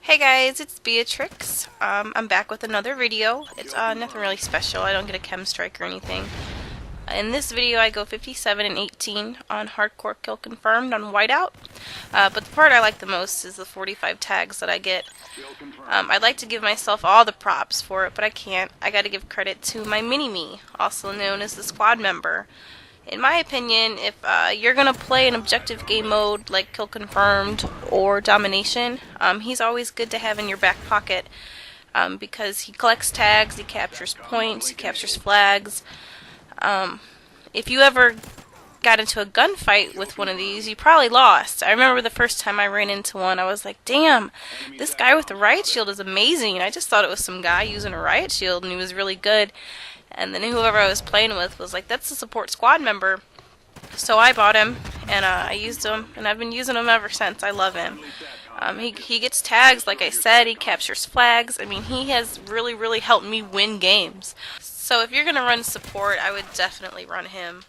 Hey guys, it's Beatrix. I'm back with another video. It's nothing really special. I don't get a chem strike or anything. In this video I go 57 and 18 on hardcore kill confirmed on whiteout. But the part I like the most is the 45 tags that I get. I'd like to give myself all the props for it, but I can't. I gotta give credit to my mini-me, also known as the squad member. In my opinion, if you're going to play an objective game mode like Kill Confirmed or Domination, he's always good to have in your back pocket because he collects tags, he captures points, he captures flags. If you ever got into a gunfight with one of these, you probably lost. I remember the first time I ran into one, I was like, damn, this guy with the riot shield is amazing. And I just thought it was some guy using a riot shield and he was really good. And then whoever I was playing with was like, that's a support squad member. So I bought him, and I used him, and I've been using him ever since. I love him. He gets tags, like I said, he captures flags. I mean, he has really helped me win games. So if you're going to run support, I would definitely run him.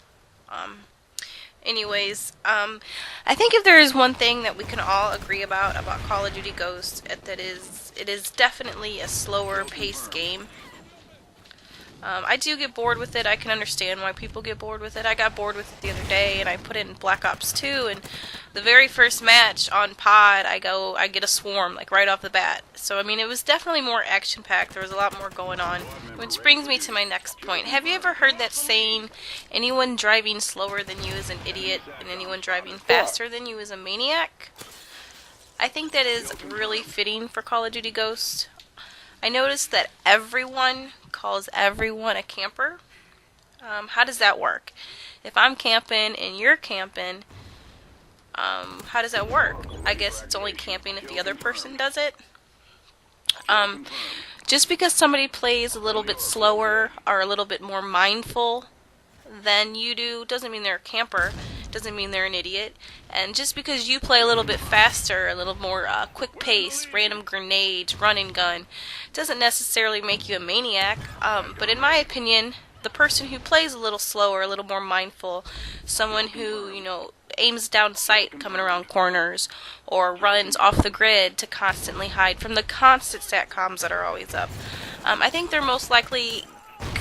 Anyways, I think if there is one thing that we can all agree about Call of Duty Ghosts, it is definitely a slower paced game. I do get bored with it. I can understand why people get bored with it. I got bored with it the other day, and I put it in Black Ops 2, and the very first match on pod, I get a swarm, like, right off the bat. So, I mean, it was definitely more action-packed. There was a lot more going on. Which brings me to my next point. Have you ever heard that saying, anyone driving slower than you is an idiot, and anyone driving faster than you is a maniac? I think that is really fitting for Call of Duty Ghosts. I noticed that everyone calls everyone a camper. How does that work? If I'm camping and you're camping, how does that work? I guess it's only camping if the other person does it. Just because somebody plays a little bit slower or a little bit more mindful than you do doesn't mean they're a camper. Doesn't mean they're an idiot. And just because you play a little bit faster, a little more quick pace, random grenades, run and gun, doesn't necessarily make you a maniac. But in my opinion, the person who plays a little slower, a little more mindful, someone who, aims down sight coming around corners, or runs off the grid to constantly hide from the constant SATCOMs that are always up, I think they're most likely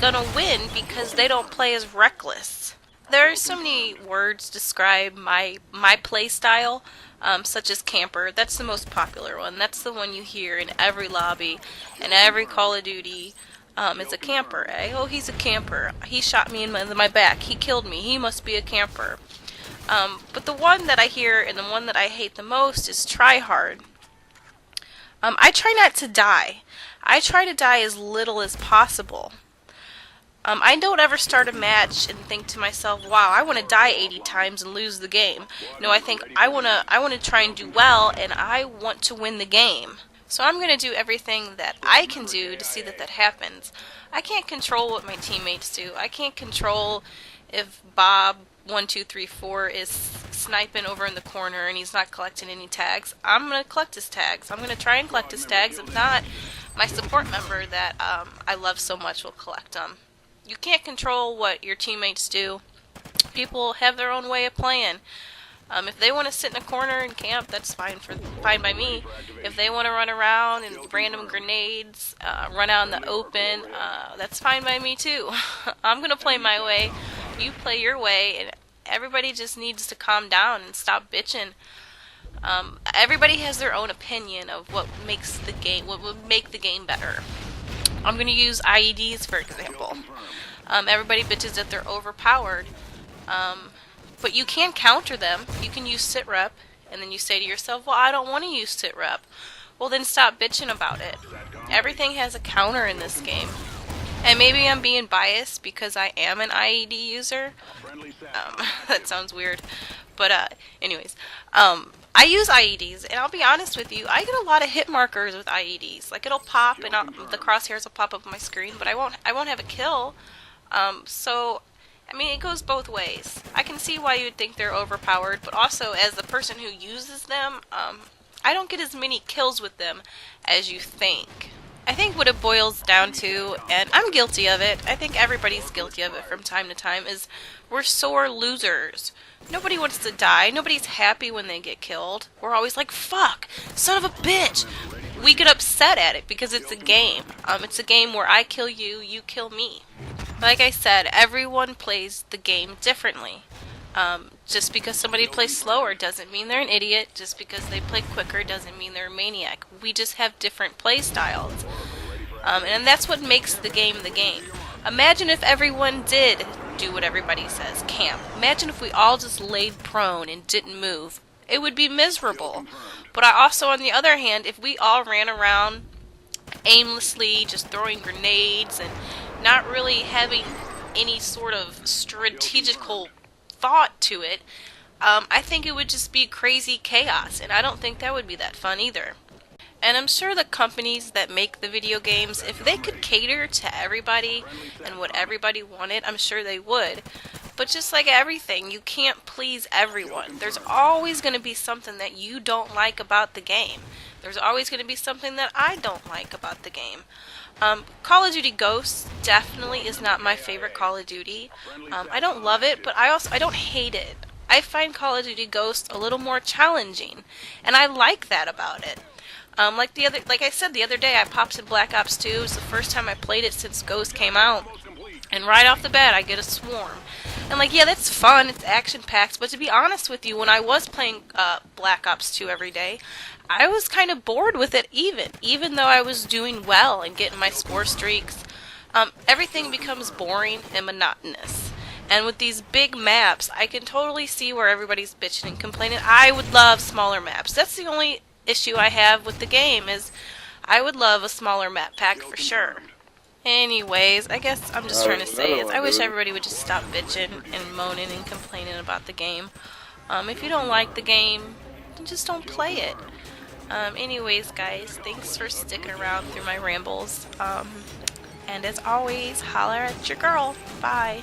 gonna win because they don't play as reckless. There are so many words to describe my play style, such as camper. That's the most popular one. That's the one you hear in every lobby and every Call of Duty. It's a camper, eh? Oh, he's a camper. He shot me in my back. He killed me. He must be a camper. But the one that I hear and the one that I hate the most is Tryhard. I try not to die. I try to die as little as possible. I don't ever start a match and think to myself, wow, I want to die 80 times and lose the game. No, I think I want to try and do well, and I want to win the game. So I'm going to do everything that I can do to see that happens. I can't control what my teammates do. I can't control if Bob 1234 is sniping over in the corner and he's not collecting any tags. I'm going to collect his tags. I'm going to try and collect his tags. If not, my support member that I love so much will collect them. You can't control what your teammates do. People have their own way of playing. If they want to sit in a corner and camp, that's fine by me. If they want to run around and random grenades, run out in the open, that's fine by me too. I'm going to play my way. You play your way, and everybody just needs to calm down and stop bitching. Everybody has their own opinion of what would make the game better. I'm going to use IEDs, for example. Everybody bitches that they're overpowered. But you can counter them. You can use sit-rep, and then you say to yourself, well, I don't want to use sit-rep. Well, then stop bitching about it. Everything has a counter in this game. And maybe I'm being biased because I am an IED user. That sounds weird. But anyways, I use IEDs, and I'll be honest with you, I get a lot of hit markers with IEDs. Like, it'll pop, and the crosshairs will pop up on my screen, but I won't have a kill. So, I mean, it goes both ways. I can see why you'd think they're overpowered, but also, as the person who uses them, I don't get as many kills with them as you think. I think what it boils down to, and I'm guilty of it, I think everybody's guilty of it from time to time, is we're sore losers. Nobody wants to die. Nobody's happy when they get killed. We're always like, fuck, son of a bitch. we get upset at it because it's a game. It's a game where I kill you, you kill me. Like I said, everyone plays the game differently. Just because somebody plays slower doesn't mean they're an idiot. Just because they play quicker doesn't mean they're a maniac. We just have different play styles. And that's what makes the game the game. Imagine if everyone did do what everybody says, camp. Imagine if we all just laid prone and didn't move. It would be miserable. But I also, on the other hand, if we all ran around aimlessly, just throwing grenades and not really having any sort of strategical thought to it, I think it would just be crazy chaos, and I don't think that would be that fun either. And I'm sure the companies that make the video games, if they could cater to everybody and what everybody wanted, I'm sure they would. But just like everything, you can't please everyone. There's always going to be something that you don't like about the game. There's always going to be something that I don't like about the game. Call of Duty Ghosts definitely is not my favorite Call of Duty. I don't love it, but I don't hate it. I find Call of Duty Ghosts a little more challenging, and I like that about it. Like I said the other day, I popped in Black Ops 2. It was the first time I played it since Ghost came out, and right off the bat, I get a swarm. And yeah, that's fun. It's action-packed. But to be honest with you, when I was playing Black Ops 2 every day, I was kind of bored with it. Even though I was doing well and getting my score streaks, everything becomes boring and monotonous. And with these big maps, I can totally see where everybody's bitching and complaining. I would love smaller maps. That's the only issue I have with the game, is I would love a smaller map pack for sure. Anyways, I guess I'm just trying to say is I wish everybody would just stop bitching and moaning and complaining about the game. If you don't like the game, then just don't play it. Anyways, guys, thanks for sticking around through my rambles. And as always, holler at your girl. Bye.